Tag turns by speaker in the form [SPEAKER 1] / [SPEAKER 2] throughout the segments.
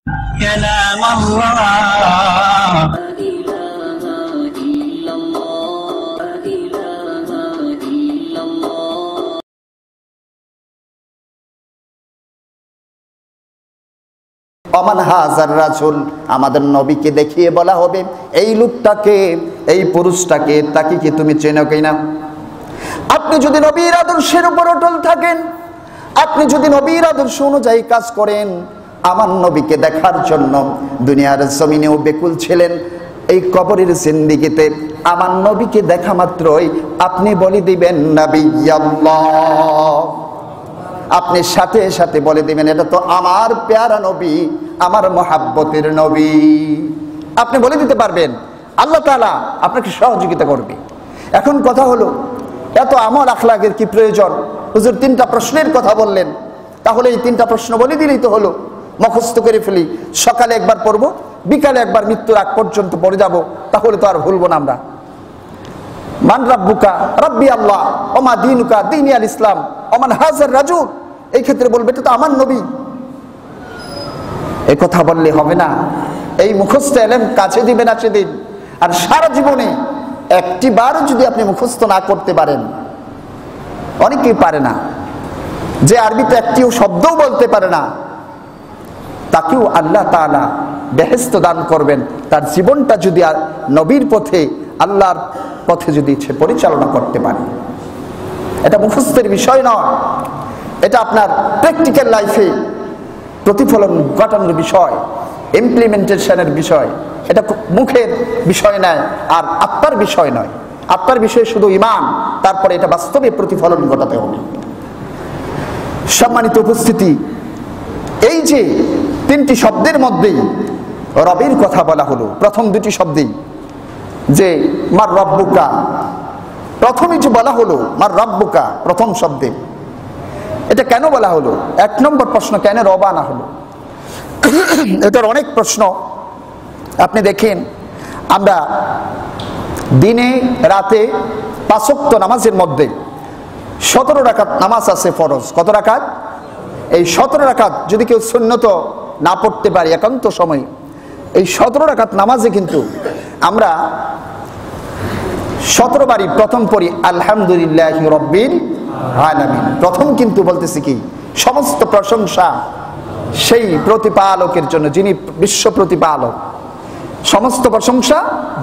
[SPEAKER 1] كلام الله
[SPEAKER 2] Oman হাজার রাসূল, আমাদের নবীকে দেখিয়ে বলা হবে এই লোকটাকে, এই পুরুষটাকে, তাকে কি তুমি চেনো কিনা? আপনি যদি নবীর আদর্শের উপর অটল থাকেন, আপনি যদি নবীর আদর্শ অনুযায়ী কাজ করেন, আমার নবীকে দেখার জন্য দুনিয়ার জমিনেও বেকুল ছিলেন, এই কবরের জিন্দেগিতে আমার নবীকে দেখা মাত্রই আপনি বলে দিবেন নবিয়াল্লাহ। আপনি সাথে সাথে বলে দিবেন এটা তো আমার প্যারা নবী, আমার মহাব্বতের নবী। আপনি বলে দিতে পারবেন, আল্লাহ তাআলা আপনাকে সহযোগিতা করবে। এখন কথা হলো, এত আমল আখলাকের কি প্রয়োজন? হুজুর তিনটা প্রশ্নের কথা বললেন, তাহলে এই তিনটা প্রশ্ন বলে দিলেই তো হলো, মুখস্থ করে ফেলি, সকালে একবার পড়বো, বিকালে একবার মৃত্যুর আগ পর্যন্ত পড়ে যাব, তাহলে তো আর ভুলবো না আমরা। মান রাব্বুকা, রাব্বি আল্লাহ, ওমা দীনুকা, দীনি আল ইসলাম, ওমান হাজার রাজুল। এই ক্ষেত্রে বলবে এটা তো আমার নবী। এই কথা বললে হবে না, এই মুখস্থ এলেম কাছে দিবেন আছে দিন। আর সারা জীবনে একটি বার যদি আপনি মুখস্থ না করতে পারেন, অনেকেই পারে না, যে আরবিতে একটিও শব্দও বলতে পারে না, তাকেও আল্লাহ তাআলা বেহেশত দান করবেন, তার জীবনটা যদি নবীর পথে, আল্লাহর পথে যদি সে পরিচালনা করতে পারে। এটা মুখস্থের বিষয় নয়, এটা আপনার প্র্যাকটিক্যাল লাইফে প্রতিফলন ঘটানোর বিষয়, ইমপ্লিমেন্টেশনের বিষয়। এটা মুখের বিষয় নয়, আর আত্মার বিষয় নয়। আত্মার বিষয় শুধু ঈমান, তারপরে এটা বাস্তবে প্রতিফলন ঘটাতে হবে। সম্মানিত উপস্থিতি, এই যে তিনটি শব্দের মধ্যেই রবের কথা বলা হলো, প্রথম দুটি শব্দেই যে মার রব্বুকা, প্রথমে যে বলা হলো মার রব্বুকা প্রথম শব্দে, এটা কেন বলা হলো? এক নম্বর প্রশ্ন, কেন রব আনা হলো? এটার অনেক প্রশ্ন। আপনি দেখেন, আমরা দিনে রাতে 5 ওয়াক্ত নামাজের মধ্যে 17 রাকাত নামাজ আছে ফরজ। কত রাকাত? এই 17 রাকাত যদি কেউ সুন্নত না পড়তে পারে একান্ত সময়, এই 17 রাকাত নামাজে কিন্তু আমরা 17 বারই প্রথম পড়ি আলহামদুলিল্লাহি রাব্বিল আলামিন। প্রথম কিন্তু বলতেছি কি, সমস্ত প্রশংসা সেই প্রতিপালকের জন্য, যিনি বিশ্ব প্রতিপালক। সমস্ত প্রশংসা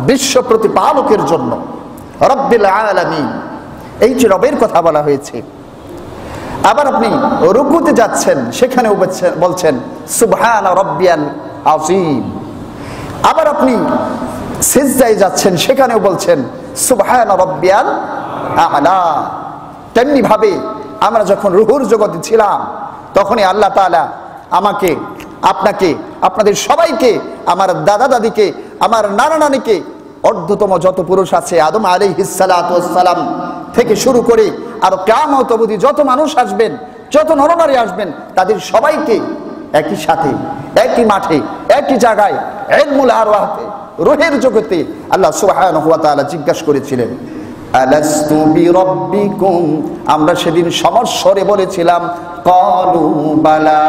[SPEAKER 2] বিশ্ব প্রতিপালকের জন্য, রাব্বিল আলামিন। এই যে রবের কথা বলা হয়েছে। আবার আপনি রুকুতে যাচ্ছেন, সেখানেও বলছেন সুবহান রাব্বিয়াল আযীম। আবার আপনি সিজদায় যাচ্ছেন, সেখানেও বলছেন সুবহান রাব্বিয়াল আ'লা। তেমনি ভাবে আমরা যখন রুহুর জগতে ছিলাম, তখনই আল্লাহ তাআলা আমাকে, আপনাকে, আপনাদের সবাইকে, আমার দাদা দাদিকে, আমার নানা নানিকে, অর্ধতম যত পুরুষ আছে আদম আলাইহিস সালাতু ওয়াস সালাম থেকে শুরু করে আর কিয়ামত অবধি যত মানুষ আসবেন, যত নরনারী আসবেন, তাদের সবাইকে একই সাথে, একই মাঠে, একই জায়গায় ইলমুল আরওয়াহতে, রূহের জগতে আল্লাহ সুবহানাহু ওয়া তাআলা জিজ্ঞাসা করেছিলেন আলাস্তু বিরাব্বিকুম। আমরা সেদিন সমস্বরে বলেছিলাম ক্বালু বালা।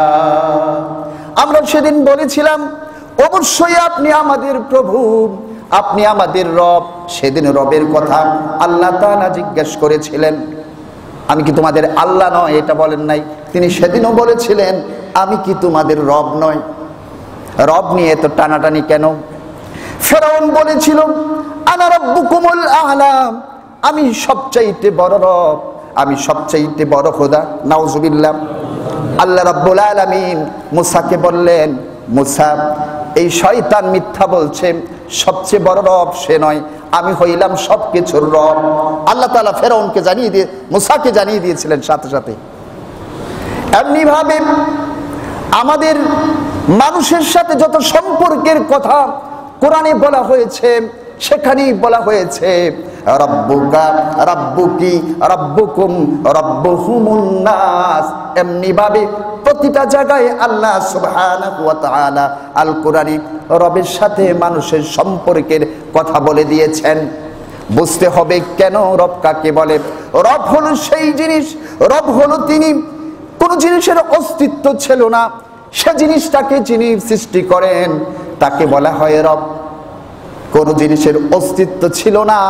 [SPEAKER 2] আমরা সেদিন বলেছিলাম অবশ্যই আপনি আমাদের প্রভু, আপনি আমাদের রব। সেদিন রবের কথা আল্লাহ তাআলা জিজ্ঞাসা করেছিলেন, আমি কি তোমাদের আল্লাহ নয়? এটা বলেন নাই। তিনি সেদিনও বলেছিলেন আমি কি তোমাদের রব নয়? রব নিয়ে তো টানাটানি কেন? ফেরাউন বলেছিল আনা রাব্বুকুমুল আ'লা, আমি সবচাইতে বড় রব, আমি সবচাইতে বড় খোদা। নাউজুবিল্লাহ। আল্লাহ রাব্বুল আলামিন মুসাকে বললেন, মুসা, এই শয়তান মিথ্যা বলছে, সবচেয়ে বড় রব সে নয়, আমি হইলাম সবকিছুর রব। আল্লাহ তাআলা ফেরাউনকে জানিয়ে দিয়ে, মুসাকে জানিয়ে দিয়েছিলেন সাথে সাথে। এমনি ভাবে আমাদের মানুষের সাথে যত সম্পর্কের কথা কোরআনে বলা হয়েছে, সেখানেই বলা হয়েছে রাব্বুকা, রাব্বুকি, রাব্বুকুম, রাব্বুহুমুন নাস। এমনি ভাবে প্রতিটা জায়গায় আল্লাহ সুবহানাহু ওয়া তাআলা আল কোরআনে রবের সাথে মানুষের সম্পর্কের কথা বলে দিয়েছেন। বুঝতে হবে কেন রব কাকে বলে। রব হলো সেই জিনিস, রব হলো তিনি, কোন জিনিসের অস্তিত্ব ছিল না, সে জিনিসটাকে যিনি সৃষ্টি করেন তাকে বলা হয় রব। কোন জিনিসের অস্তিত্ব ছিল না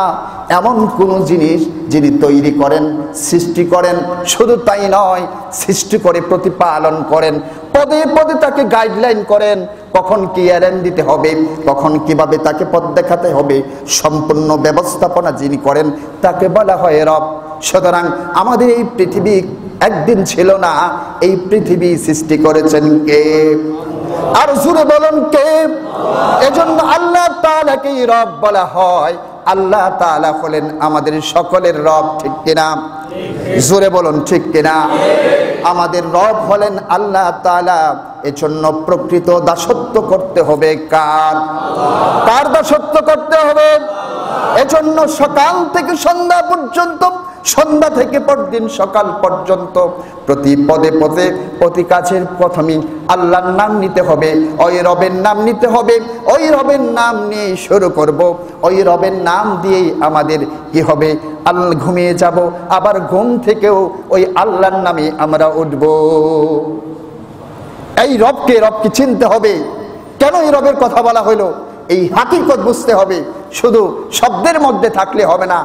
[SPEAKER 2] এমন কোন জিনিস যিনি তৈরি করেন, সৃষ্টি করেন, শুধু তাই নয়, সৃষ্টি করে প্রতিপালন করেন, পদে পদে তাকে গাইডলাইন করেন, কখন কি অ্যারেঞ্জ দিতে হবে, কখন কিভাবে তাকে পথ দেখাতে হবে, সম্পূর্ণ ব্যবস্থাপনা যিনি করেন তাকে বলা হয় রব। সুতরাং আমাদের এই পৃথিবী একদিন ছিল না, এই পৃথিবী সৃষ্টি করেছেন কে? আর জোরে বলুন কে? এজন্য আল্লাহ তাআলাকেই রব বলা হয়। আল্লাহ তাআলা হলেন আমাদের সকলের রব, ঠিক কিনা? জোরে বলুন ঠিক কিনা? আমাদের রব হলেন আল্লাহ তাআলা। এজন্য প্রকৃত দাসত্ব করতে হবে কার? কার দাসত্ব করতে হবে? এজন্য সকাল থেকে সন্ধ্যা পর্যন্ত, সন্ধ্যা থেকে পরদিন সকাল পর্যন্ত প্রতি পদে পদে প্রতি কাজের প্রথমেই আল্লাহর নাম নিতে হবে, ওই রবের নাম নিতে হবে। ওই রবের নাম নিয়ে শুরু করব, ওই রবের নাম দিয়েই আমাদের কি হবে? আল্লাহ ঘুমিয়ে যাব, আবার ঘুম থেকেও ওই আল্লাহর নামে আমরা উঠব। এই রবকে চিনতে হবে। কেন এই রবের কথা বলা হলো? এই হাকিকত বুঝতে হবে। শুধু শব্দের মধ্যে থাকলে হবে না।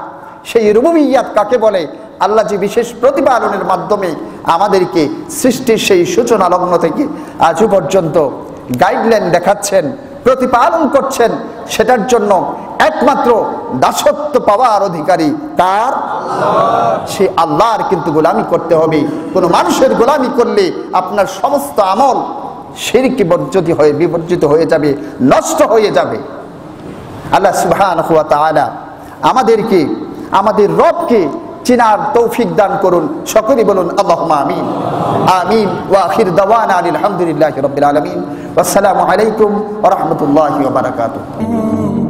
[SPEAKER 2] সেই রুবুবিয়্যাত কাকে বলে? আল্লাহ যে বিশেষ প্রতিপালনের মাধ্যমে আমাদেরকে সৃষ্টির সেই সূচনা লগ্ন থেকে আজও পর্যন্ত গাইডলাইন দেখাচ্ছেন, প্রতিপালন করছেন, সেটার জন্য একমাত্র দাসত্ব পাওয়ার অধিকারী কার? সে আল্লাহর কিন্তু গোলামি করতে হবে। কোনো মানুষের গোলামি করলে আপনার সমস্ত আমল শিরকে বিবর্জিত হয়ে যাবে, নষ্ট হয়ে যাবে। আল্লাহ সুবহানাহু ওয়া তাআলা আমাদেরকে আমাদের রবকে চিনার তৌফিক দান করুন। সকলেই বলুন আল্লাহুম্মা আমিন। আমিন। ওয়া আখির দাওয়ানা আলহামদুলিল্লাহি রাব্বিল আলামিন। ওয়াসসালামু আলাইকুম ওয়া রাহমাতুল্লাহি ওয়া বারাকাতুহু।